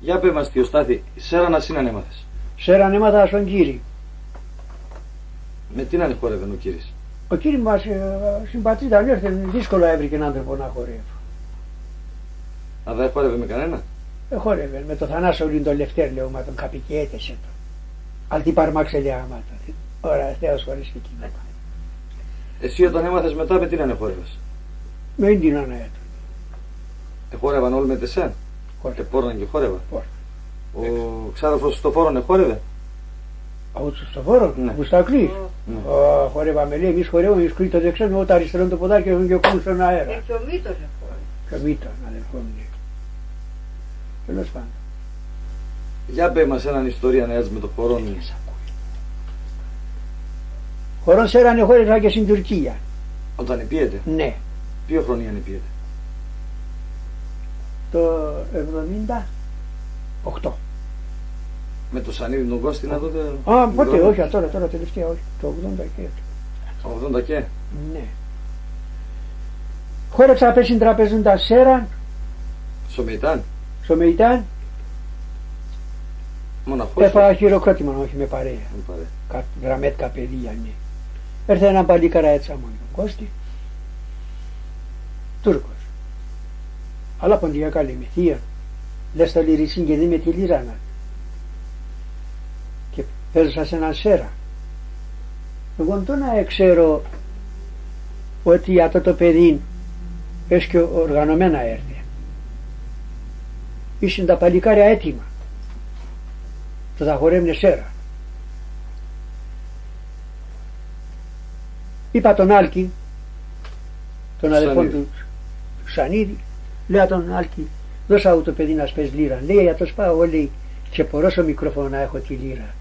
Για πες μας, Θεοστάθη, σέρα να σύναν έμαθες. Σέραν έμαθα στον Κύρι. Με τι να είναι χόρευε ο Κύρις? Ο Κύρις μας συμπατρίδαν, έρθε δύσκολα έβρικε έναν άνθρωπο να χορεύει. Αλλά δεν χόρευε με κανένα. Χόρευε με το Θανάσο τον Λευτέρ, λέω, μα τον καπικιέτεσε το. Αλλά τι παρμάξε λέει άματα. Ωραία, Θεός χωρίς και κοινά. Εσύ όταν έμαθες μετά με τι να είναι χόρευες? Με την αναέτω. Χόρευαν όλοι με τεσέν. Πόρναν και χόρευα. Ο ξάδερφος στο φόρον χόρευε. Από τους στο φόρο, που στα κλείς. Χορεύαμε, λέει, εμείς χορεύουμε, εμείς κλείς το δεξιόν, εγώ το αριστερό το ποδάκι και ο κόμμα στον αέρα. Και ο Μήτος χόρευε. Και ο Μήτος, αδερφό μου, λέει. Τέλος πάντων. Για πες μας έναν ιστορία να έτσι με το χορόν. Χορόν σέρανε χόρευα και στην Τουρκία. Όταν επίεται. Ναι. Ποιο χρονιά επίεται? Το 78. Με το Σανίδι τον Κώστινα τότε? Πότε, όχι, τώρα τελευταία, όχι. Το 80 και. Το 80 και. Ναι. Χόρεψα πες στην τραπεζούντα σέραν. Σομεϊτάν. Σομεϊτάν. Μοναχός. Έφαγα χειροκρότημα, όχι με παρέα. Γραμμέτκα παιδεία, ναι. Έρθε ένα παλίκαρα έτσι μόνο, Κώστη. Τούρκος. Αλλά ποντιακά λέει με θεία. Λες το λυρισίν και δει με τη λίρανα. Και πέρασα σε έναν σέρα. Εγώ δεν να ξέρω ότι αυτό το παιδί έχει και οργανωμένα έρθει. Ήσουν τα παλικάρια έτοιμα. Το θα χορέμνε σέρα. Είπα τον Άλκη, τον αδελφό του Σανίδη, λέω τον Άλκη, δώσα μου το παιδί να σπες λίρα. Λέει για το σπάω, λέει, και πορώσω μικρόφωνο να έχω τη λίρα.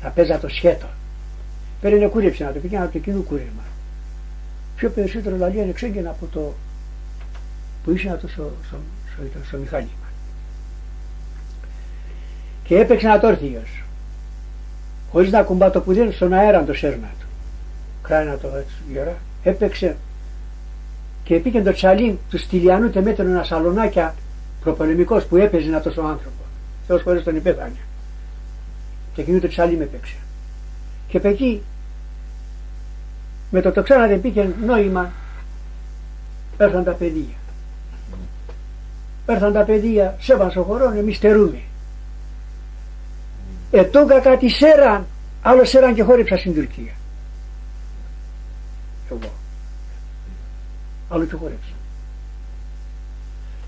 Θα παίζα το σχέτο. Παίρνε κούρεψε να το πήγαινα από το κοινού κούρεμα. Πιο περισσότερο λαλία είναι ξέγγαινα από το που ήσουν στο μηχάνημα. Και έπαιξε ένα τόρθιος, χωρίς να κουμπά το πουδί στον αέρα το σέρμα του. Κράνα το έτσι γερά, έπαιξε και πήγε το τσαλί του Στυλιανού και μέτρωνε ένα σαλονάκια προπολεμικός που έπαιζε αυτός ο άνθρωπο. Θεός χωρίς τον υπέθανε. Και εκείνο το τσαλί με έπαιξε. Και από εκεί με το ξανά δεν πήγε νόημα, έρθαν τα παιδεία. Έρθαν τα παιδεία, σέβαν στο χορό, εμείς στερούμε. Τόγκα κάτι σέραν, άλλο σέραν και χόρεψα στην Τουρκία. Εγώ. Άλλο και χόρεψα.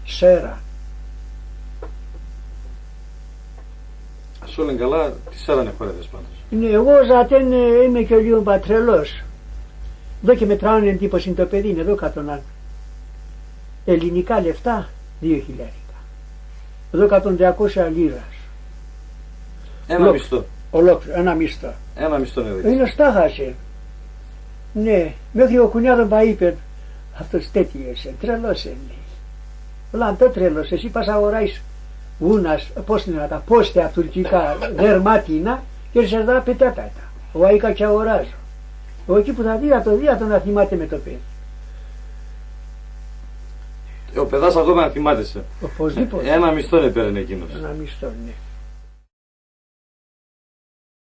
Σέραν. Ας σου λένε καλά, τι σέρανε χόρευες πάντως? Ναι, εγώ ζατέν είμαι και λίγο πατρελός. Εδώ και μετράουν εντύπωση το παιδί, είναι εδώ κάτω. Ελληνικά λεφτά 2.000. Εδώ 100-200 λίρας. Ένα μισθό. Ολόκληρο, ένα μισθό. Ένα μισθό είναι εδώ. Είναι στάχασε. Ναι, μέχρι ο κουνιάδον πα είπε, αυτός τέτοιες, τρελός είναι. Λαν το τρελός, εσύ πας αγοράεις ούνας, πώς είναι τα πόστια τουρκικά δερμάτινα και έρχεσαι εδώ πετάτα. Εγώ έκα και αγοράζω. Εγώ εκεί που θα δει, να θυμάται με το παιδί. Ο παιδάς ακόμα να θυμάτεσαι. Οπωσδήποτε. Ένα μισθό έπαιρνε εκείνος. Ένα μισθό, ναι.